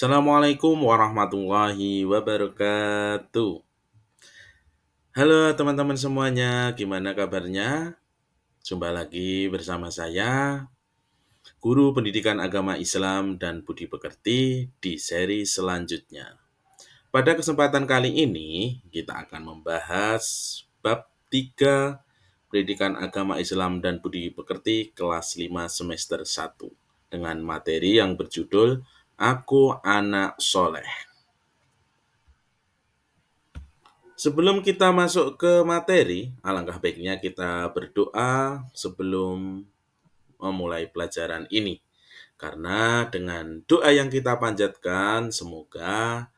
Assalamualaikum warahmatullahi wabarakatuh. Halo teman-teman semuanya, gimana kabarnya? Jumpa lagi bersama saya, Guru Pendidikan Agama Islam dan Budi Pekerti di seri selanjutnya. Pada kesempatan kali ini, kita akan membahas bab 3 Pendidikan Agama Islam dan Budi Pekerti kelas 5 semester 1 dengan materi yang berjudul Aku Anak Soleh. Sebelum kita masuk ke materi, alangkah baiknya kita berdoa sebelum memulai pelajaran ini. Karena dengan doa yang kita panjatkan, semoga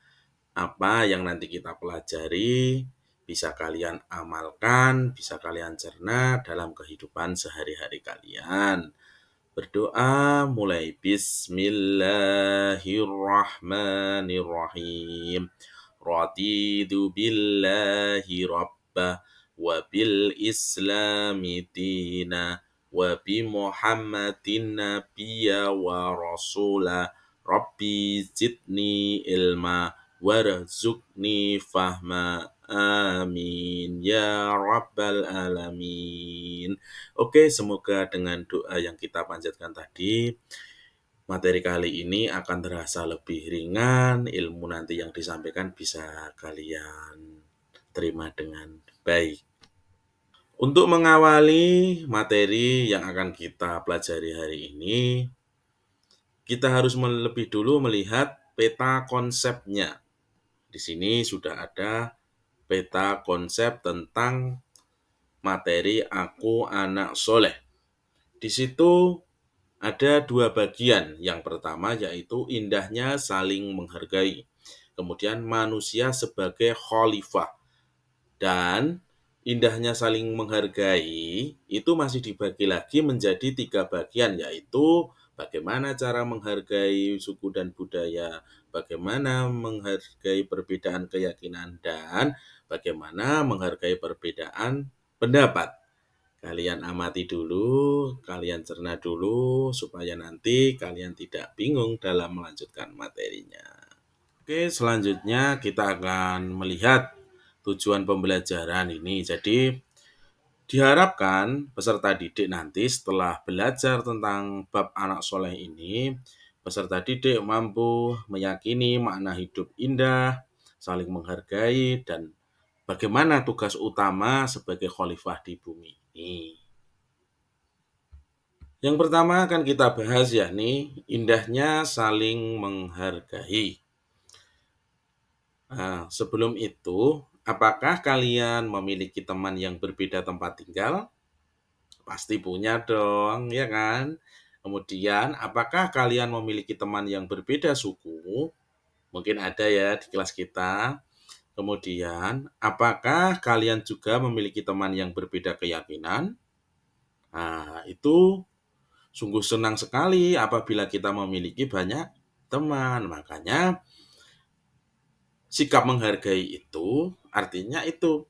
apa yang nanti kita pelajari bisa kalian amalkan, bisa kalian cerna dalam kehidupan sehari-hari kalian. Berdoa mulai Bismillahirrahmanirrahim. Raditu billahi rabba wa bil islami dina wa bi muhammadin nabiyya wa rasula rabbi zidni ilma warzuqni fahma amin ya rabbal alamin. Oke, semoga dengan doa yang kita panjatkan tadi, materi kali ini akan terasa lebih ringan, ilmu nanti yang disampaikan bisa kalian terima dengan baik. Untuk mengawali materi yang akan kita pelajari hari ini, kita harus lebih dulu melihat peta konsepnya. Di sini sudah ada peta konsep tentang materi Aku Anak Soleh. Di situ ada dua bagian. Yang pertama yaitu indahnya saling menghargai. Kemudian manusia sebagai khalifah. Dan indahnya saling menghargai itu masih dibagi lagi menjadi tiga bagian, yaitu bagaimana cara menghargai suku dan budaya, bagaimana menghargai perbedaan keyakinan, dan bagaimana menghargai perbedaan pendapat. Kalian amati dulu, kalian cerna dulu, supaya nanti kalian tidak bingung dalam melanjutkan materinya. Oke, selanjutnya kita akan melihat tujuan pembelajaran ini. Jadi, diharapkan peserta didik nanti setelah belajar tentang bab anak soleh ini, peserta didik mampu meyakini makna hidup indah, saling menghargai, dan bagaimana tugas utama sebagai khalifah di bumi ini. Yang pertama akan kita bahas yakni indahnya saling menghargai. Nah, sebelum itu, apakah kalian memiliki teman yang berbeda tempat tinggal? Pasti punya dong, ya kan? Kemudian, apakah kalian memiliki teman yang berbeda suku? Mungkin ada ya di kelas kita. Kemudian, apakah kalian juga memiliki teman yang berbeda keyakinan? Nah, itu sungguh senang sekali apabila kita memiliki banyak teman. Makanya sikap menghargai itu artinya itu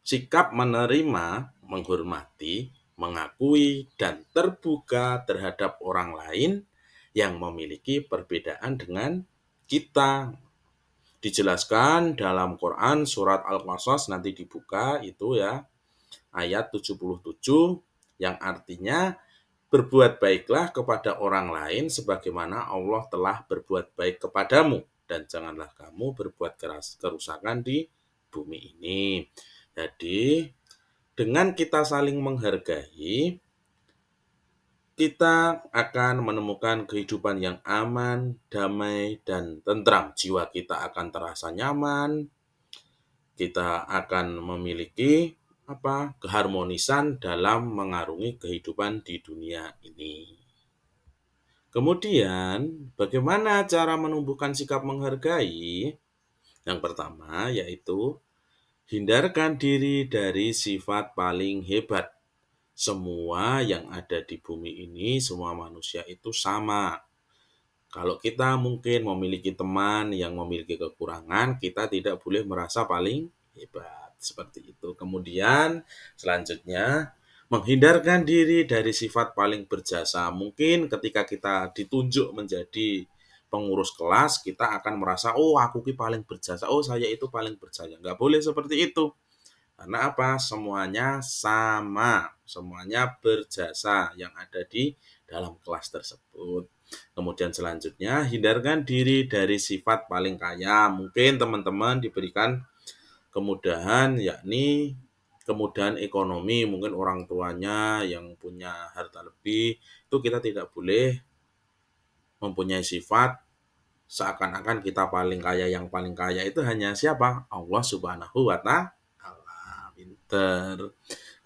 sikap menerima, menghormati, mengakui, dan terbuka terhadap orang lain yang memiliki perbedaan dengan kita. Dijelaskan dalam Quran surat Al-Qasas, nanti dibuka itu ya, ayat 77 yang artinya berbuat baiklah kepada orang lain sebagaimana Allah telah berbuat baik kepadamu, dan janganlah kamu berbuat kerusakan di bumi ini. Jadi, dengan kita saling menghargai, kita akan menemukan kehidupan yang aman, damai, dan tentram. Jiwa kita akan terasa nyaman, kita akan memiliki keharmonisan dalam mengarungi kehidupan di dunia ini. Kemudian, bagaimana cara menumbuhkan sikap menghargai? Yang pertama yaitu hindarkan diri dari sifat paling hebat. Semua yang ada di bumi ini, semua manusia itu sama. Kalau kita mungkin memiliki teman yang memiliki kekurangan, kita tidak boleh merasa paling hebat. Seperti itu. Kemudian, selanjutnya, menghindarkan diri dari sifat paling berjasa. Mungkin ketika kita ditunjuk menjadi pengurus kelas kita akan merasa, oh aku paling berjasa, oh saya itu paling berjasa. Nggak boleh seperti itu. Karena apa? Semuanya sama, semuanya berjasa yang ada di dalam kelas tersebut. Kemudian selanjutnya, hindarkan diri dari sifat paling kaya. Mungkin teman-teman diberikan kemudahan, yakni kemudahan ekonomi. Mungkin orang tuanya yang punya harta lebih, itu kita tidak boleh mempunyai sifat seakan-akan kita paling kaya. Yang paling kaya itu hanya siapa? Allah Subhanahu wa Ta'ala. Pinter.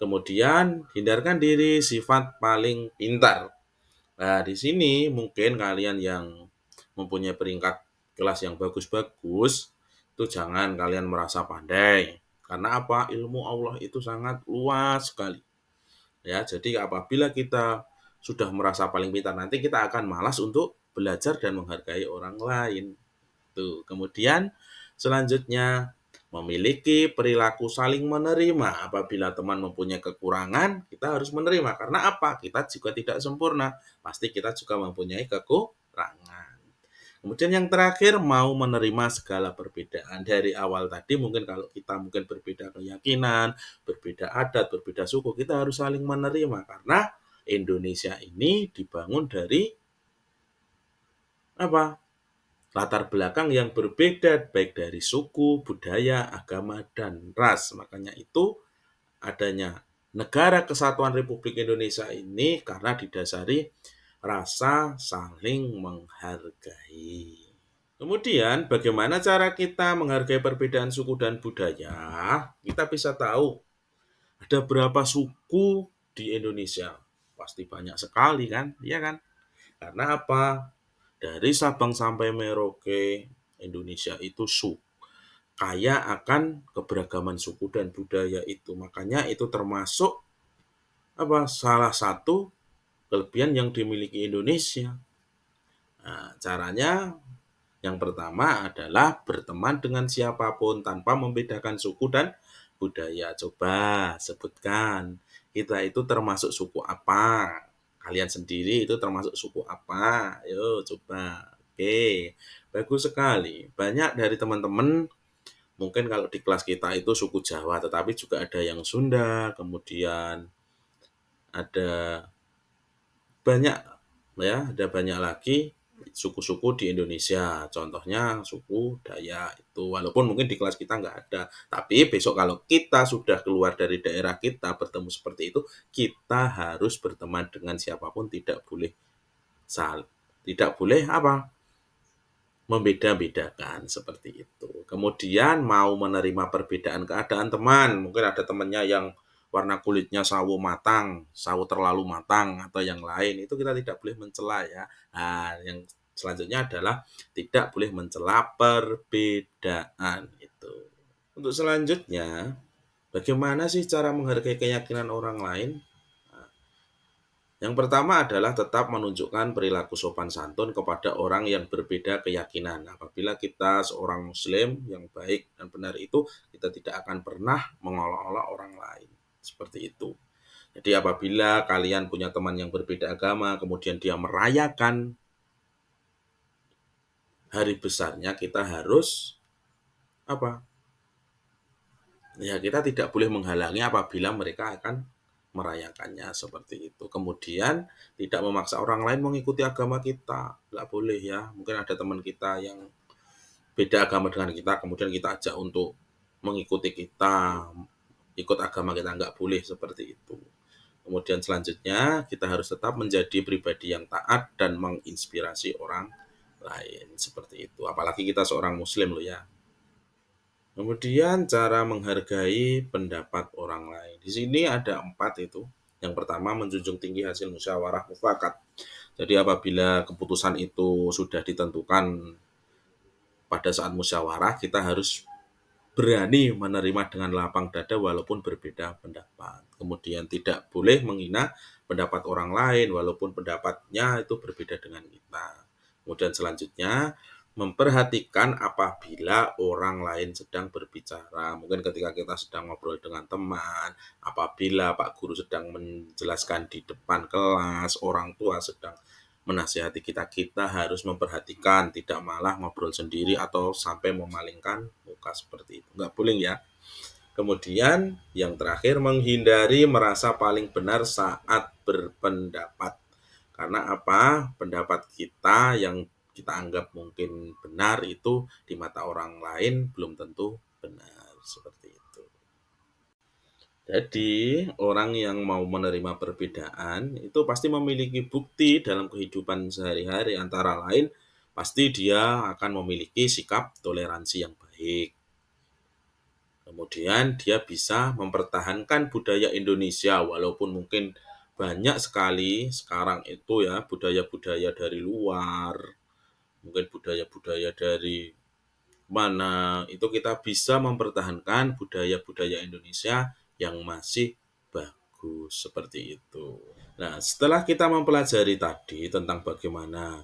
Kemudian hindarkan diri sifat paling pintar. Nah, di sini mungkin kalian yang mempunyai peringkat kelas yang bagus-bagus, itu jangan kalian merasa pandai. Karena apa? Ilmu Allah itu sangat luas sekali. Ya, jadi apabila kita sudah merasa paling pintar, nanti kita akan malas untuk belajar dan menghargai orang lain. Tuh. Kemudian selanjutnya memiliki perilaku saling menerima. Apabila teman mempunyai kekurangan, kita harus menerima. Karena apa? Kita juga tidak sempurna. Pasti kita juga mempunyai kekurangan. Kemudian yang terakhir, mau menerima segala perbedaan. Dari awal tadi mungkin kalau kita mungkin berbeda keyakinan, berbeda adat, berbeda suku, kita harus saling menerima. Karena Indonesia ini dibangun dari apa? Latar belakang yang berbeda, baik dari suku, budaya, agama, dan ras. Makanya itu adanya Negara Kesatuan Republik Indonesia ini karena didasari rasa saling menghargai. Kemudian bagaimana cara kita menghargai perbedaan suku dan budaya? Kita bisa tahu ada berapa suku di Indonesia. Pasti banyak sekali kan, iya kan? Karena apa? Dari Sabang sampai Merauke, Indonesia itu kaya akan keberagaman suku dan budaya itu. Makanya itu termasuk apa? Salah satu kelebihan yang dimiliki Indonesia. Nah, caranya yang pertama adalah berteman dengan siapapun tanpa membedakan suku dan budaya. Coba sebutkan, kita itu termasuk suku apa? Kalian sendiri itu termasuk suku apa? Ayo coba. Oke, bagus sekali. Banyak dari teman-teman mungkin kalau di kelas kita itu suku Jawa, tetapi juga ada yang Sunda, kemudian ada banyak ya, ada banyak lagi suku-suku di Indonesia. Contohnya suku Dayak itu, walaupun mungkin di kelas kita nggak ada. Tapi besok kalau kita sudah keluar dari daerah kita bertemu seperti itu, kita harus berteman dengan siapapun, tidak boleh tidak boleh apa? Membeda-bedakan seperti itu. Kemudian mau menerima perbedaan keadaan teman. Mungkin ada temannya yang warna kulitnya sawo matang, sawo terlalu matang atau yang lain. Itu kita tidak boleh mencela ya. Nah, yang selanjutnya adalah tidak boleh mencela perbedaan itu. Untuk selanjutnya, bagaimana sih cara menghargai keyakinan orang lain? Yang pertama adalah tetap menunjukkan perilaku sopan santun kepada orang yang berbeda keyakinan. Apabila kita seorang muslim yang baik dan benar itu, kita tidak akan pernah mengolok-olok orang lain. Seperti itu. Jadi apabila kalian punya teman yang berbeda agama, kemudian dia merayakan hari besarnya, kita harus apa? Ya, kita tidak boleh menghalangi apabila mereka akan merayakannya seperti itu. Kemudian tidak memaksa orang lain mengikuti agama kita, nggak boleh ya. Mungkin ada teman kita yang beda agama dengan kita, kemudian kita ajak untuk mengikuti kita, ikut agama kita, nggak boleh seperti itu. Kemudian selanjutnya kita harus tetap menjadi pribadi yang taat dan menginspirasi orang lain seperti itu. Apalagi kita seorang muslim loh ya. Kemudian cara menghargai pendapat orang lain. Di sini ada 4 itu. Yang pertama menjunjung tinggi hasil musyawarah mufakat. Jadi apabila keputusan itu sudah ditentukan pada saat musyawarah, kita harus berani menerima dengan lapang dada walaupun berbeda pendapat. Kemudian tidak boleh menghina pendapat orang lain walaupun pendapatnya itu berbeda dengan kita. Kemudian selanjutnya memperhatikan apabila orang lain sedang berbicara. Mungkin ketika kita sedang ngobrol dengan teman, apabila Pak Guru sedang menjelaskan di depan kelas, orang tua sedang menasihati kita harus memperhatikan, tidak malah ngobrol sendiri atau sampai memalingkan muka seperti itu. Nggak boleh ya. Kemudian yang terakhir, menghindari merasa paling benar saat berpendapat. Karena apa? Pendapat kita yang kita anggap mungkin benar itu di mata orang lain belum tentu benar, seperti itu. Jadi, orang yang mau menerima perbedaan itu pasti memiliki bukti dalam kehidupan sehari-hari, antara lain pasti dia akan memiliki sikap toleransi yang baik. Kemudian dia bisa mempertahankan budaya Indonesia walaupun mungkin banyak sekali sekarang itu ya budaya-budaya dari luar, mungkin budaya-budaya dari mana, itu kita bisa mempertahankan budaya-budaya Indonesia yang masih bagus, seperti itu. Nah, setelah kita mempelajari tadi tentang bagaimana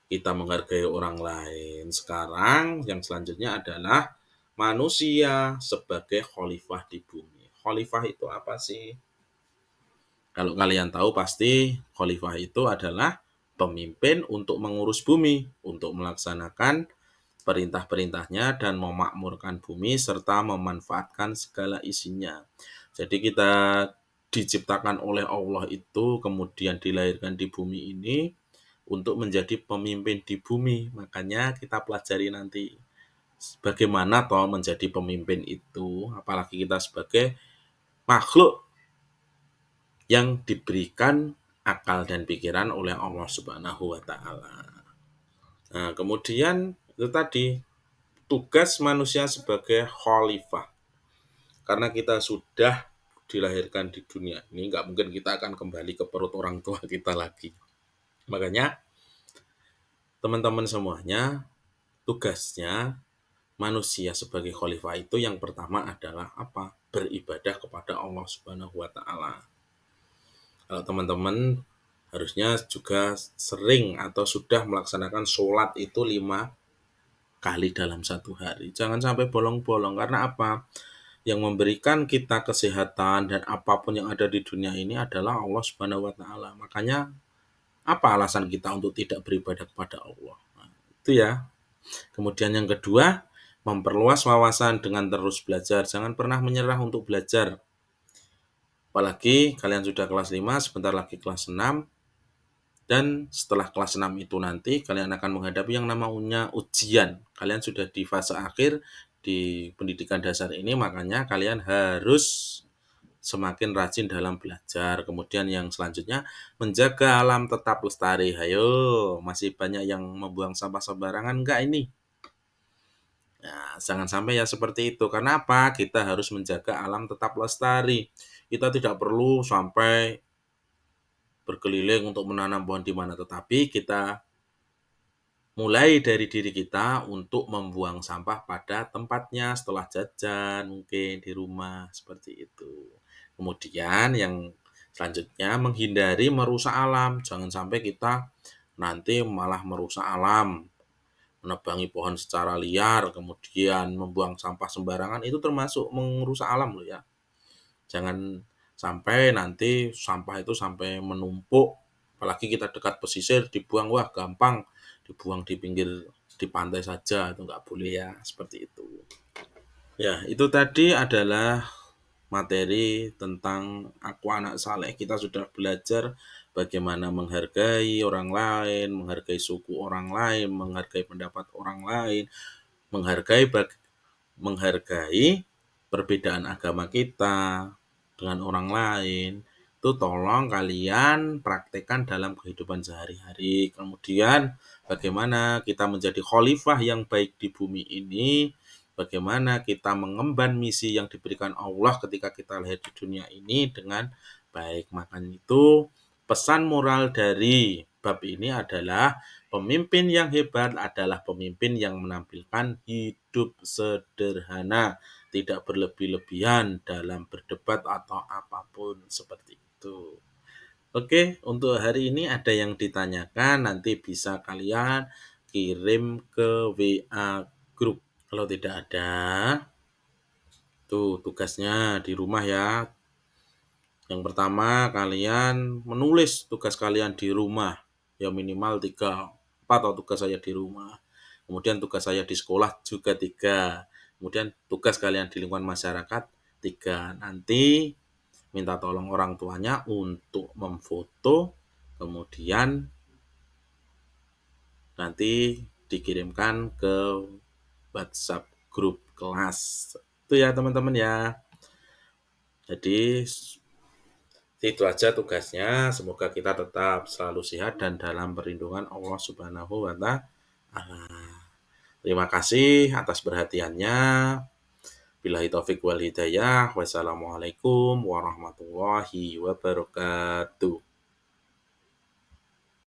kita menghargai orang lain, sekarang yang selanjutnya adalah manusia sebagai khalifah di bumi. Khalifah itu apa sih? Kalau kalian tahu pasti khalifah itu adalah pemimpin untuk mengurus bumi, untuk melaksanakan perintah-perintahnya dan memakmurkan bumi serta memanfaatkan segala isinya. Jadi kita diciptakan oleh Allah itu kemudian dilahirkan di bumi ini untuk menjadi pemimpin di bumi. Makanya kita pelajari nanti bagaimana toh menjadi pemimpin itu, apalagi kita sebagai makhluk yang diberikan akal dan pikiran oleh Allah Subhanahu wa taala. Nah, kemudian itu tadi tugas manusia sebagai khalifah. Karena kita sudah dilahirkan di dunia ini, nggak mungkin kita akan kembali ke perut orang tua kita lagi. Makanya, teman-teman semuanya, tugasnya manusia sebagai khalifah itu yang pertama adalah apa? Beribadah kepada Allah Subhanahu wa taala. Kalau teman-teman harusnya juga sering atau sudah melaksanakan sholat itu 5 kali dalam satu hari. Jangan sampai bolong-bolong. Karena apa? Yang memberikan kita kesehatan dan apapun yang ada di dunia ini adalah Allah Subhanahu wa taala. Makanya apa alasan kita untuk tidak beribadah kepada Allah? Nah, itu ya. Kemudian yang kedua, memperluas wawasan dengan terus belajar. Jangan pernah menyerah untuk belajar. Apalagi kalian sudah kelas 5, sebentar lagi kelas 6, dan setelah kelas 6 itu nanti kalian akan menghadapi yang namanya ujian. Kalian sudah di fase akhir di pendidikan dasar ini, makanya kalian harus semakin rajin dalam belajar. Kemudian yang selanjutnya, menjaga alam tetap lestari. Hayo, masih banyak yang membuang sampah sembarangan enggak ini? Nah, jangan sampai ya seperti itu. Karena apa? Kita harus menjaga alam tetap lestari. Kita tidak perlu sampai berkeliling untuk menanam pohon di mana, tetapi kita mulai dari diri kita untuk membuang sampah pada tempatnya setelah jajan mungkin di rumah, seperti itu. Kemudian yang selanjutnya, menghindari merusak alam. Jangan sampai kita nanti malah merusak alam, menebangi pohon secara liar, kemudian membuang sampah sembarangan, itu termasuk merusak alam loh ya. Jangan sampai nanti sampah itu sampai menumpuk, apalagi kita dekat pesisir dibuang, wah gampang dibuang di pinggir di pantai saja, itu nggak boleh ya, seperti itu. Ya, itu tadi adalah materi tentang aku anak saleh. Kita sudah belajar bagaimana menghargai orang lain, menghargai suku orang lain, menghargai pendapat orang lain, menghargai perbedaan agama kita dengan orang lain. Itu tolong kalian praktekkan dalam kehidupan sehari-hari. Kemudian bagaimana kita menjadi khalifah yang baik di bumi ini, bagaimana kita mengemban misi yang diberikan Allah ketika kita lahir di dunia ini dengan baik. Makanya itu pesan moral dari bab ini adalah pemimpin yang hebat adalah pemimpin yang menampilkan hidup sederhana, tidak berlebih-lebihan dalam berdebat atau apapun, seperti itu. Oke, untuk hari ini ada yang ditanyakan, nanti bisa kalian kirim ke WA grup. Kalau tidak ada, tuh tugasnya di rumah ya. Yang pertama, kalian menulis tugas kalian di rumah. ya minimal 3, 4 kalau tugas saya di rumah. Kemudian tugas saya di sekolah juga 3. Kemudian tugas kalian di lingkungan masyarakat 3. Nanti minta tolong orang tuanya untuk memfoto, kemudian nanti dikirimkan ke WhatsApp grup kelas. Itu ya teman-teman ya. Jadi itu aja tugasnya. Semoga kita tetap selalu sehat dan dalam perlindungan Allah Subhanahu wa Ta'ala. Terima kasih atas perhatiannya. Billahi taufik wal hidayah. Wassalamualaikum warahmatullahi wabarakatuh.